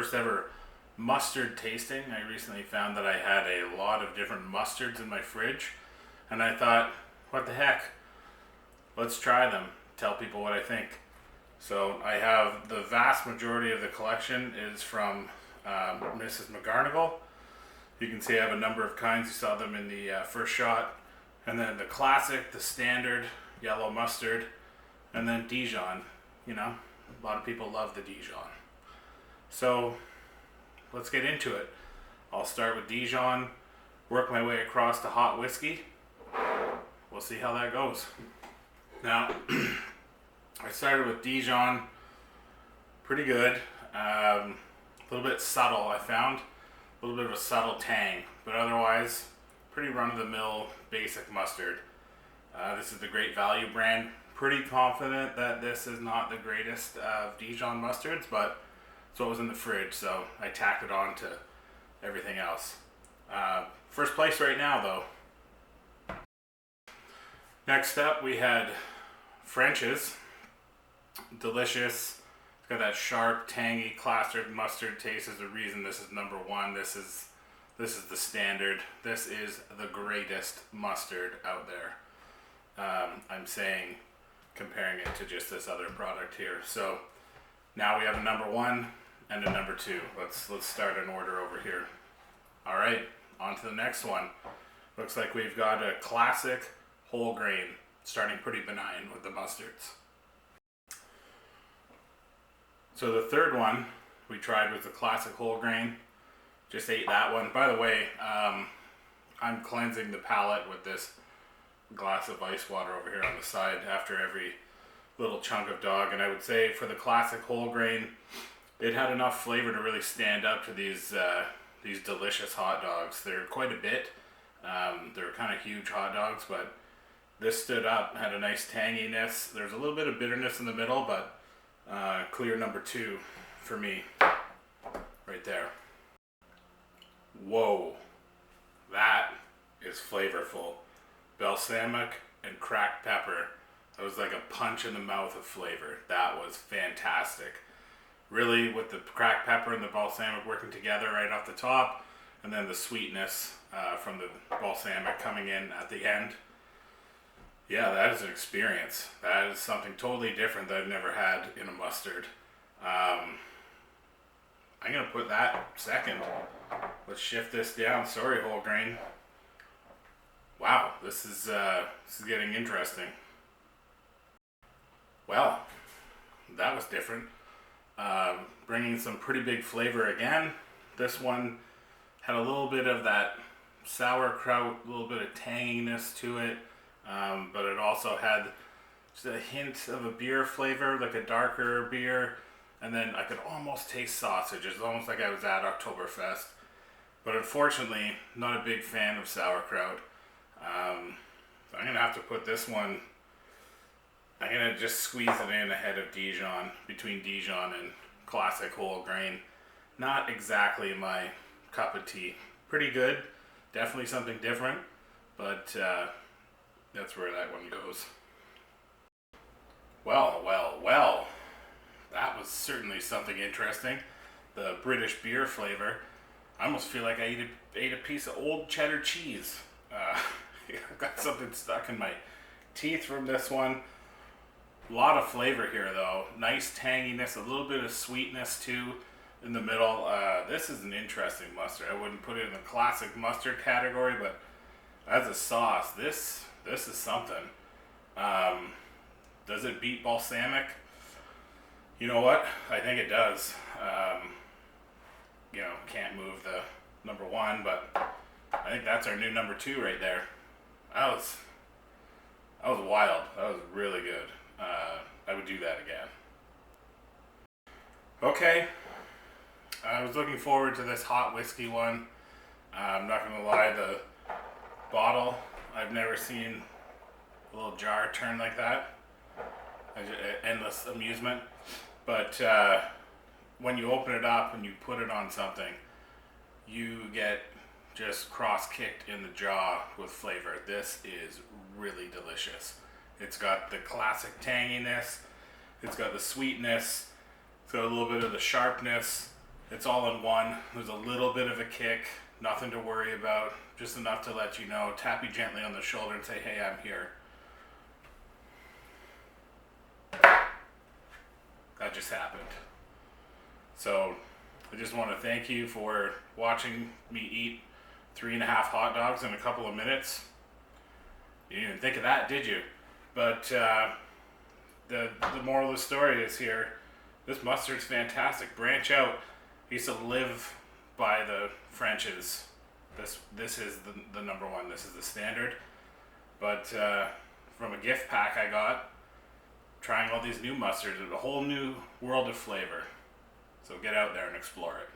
first ever mustard tasting. I recently found that I had a lot of different mustards in my fridge, and I thought, what the heck? Let's try them, tell people what I think. So I have the vast majority of the collection is from Mrs. McGarnagle. You can see I have a number of kinds. You saw them in the first shot. And then the classic, the standard yellow mustard, and then Dijon. You know, a lot of people love the Dijon. So let's get into it. I'll start with Dijon, work my way across to hot whiskey. We'll see how that goes. Now, I started with Dijon, pretty good. A little bit subtle, I found. A little bit of a subtle tang, but otherwise, pretty run-of-the-mill basic mustard. This is the Great Value brand. Pretty confident that this is not the greatest of Dijon mustards, but it's what was in the fridge, so I tacked it on to everything else. First place right now, though. Next up, we had French's. Delicious. It's got that sharp, tangy, classic mustard taste. Is the reason this is number one. This is the standard. This is the greatest mustard out there. I'm saying, comparing it to just this other product here. So now we have a number one and a number two. Let's start in order over here. All right, on to the next one. Looks like we've got a classic whole grain, starting pretty benign with the mustards. So the third one we tried was the classic whole grain. Just ate that one. By the way, I'm cleansing the palate with this glass of ice water over here on the side after every little chunk of dog. And I would say for the classic whole grain, it had enough flavor to really stand up to these delicious hot dogs. They're quite a bit. They're kind of huge hot dogs, but this stood up, had a nice tanginess. There's a little bit of bitterness in the middle, but clear number two for me, right there. Whoa, that is flavorful. Balsamic and cracked pepper. That was like a punch in the mouth of flavor. That was fantastic. Really, with the cracked pepper and the balsamic working together right off the top, and then the sweetness from the balsamic coming in at the end. Yeah, that is an experience. That is something totally different that I've never had in a mustard. I'm going to put that second. Let's shift this down. Sorry, whole grain. Wow, this is getting interesting. Well, that was different. Bringing some pretty big flavor again. This one had a little bit of that sauerkraut, a little bit of tanginess to it. But it also had just a hint of a beer flavor, like a darker beer, and then I could almost taste sausage. It's almost like I was at Oktoberfest. But unfortunately, not a big fan of sauerkraut. So I'm going to have to put this one, I'm going to just squeeze it in ahead of Dijon, between Dijon and classic whole grain. Not exactly my cup of tea. Pretty good, definitely something different, but that's where that one goes. Well, that was certainly something interesting. The British beer flavor. I almost feel like I ate a piece of old cheddar cheese. I've got something stuck in my teeth from this one. A lot of flavor here though. Nice tanginess, a little bit of sweetness too in the middle. This is an interesting mustard. I wouldn't put it in the classic mustard category, but as a sauce, this is something. Does it beat balsamic? You know what? I think it does. Can't move the number one, but I think that's our new number two right there. That was wild. That was really good. I would do that again. Okay. I was looking forward to this hot whiskey one. I'm not going to lie, the bottle, I've never seen a little jar turn like that. Endless amusement. But when you open it up and you put it on something, you get just cross-kicked in the jaw with flavor. This is really delicious. It's got the classic tanginess, it's got the sweetness, it's got a little bit of the sharpness, It's all in one. There's a little bit of a kick, nothing to worry about, just enough to let you know, tap you gently on the shoulder and say, hey, I'm here. That just happened. So I just want to thank you for watching me eat 3.5 hot dogs in a couple of minutes. You didn't even think of that, did you? But the moral of the story is here. This mustard's fantastic. Branch out. I used to live by the French's. This is the number one. This is the standard. But from a gift pack I got, trying all these new mustards, a whole new world of flavor. So get out there and explore it.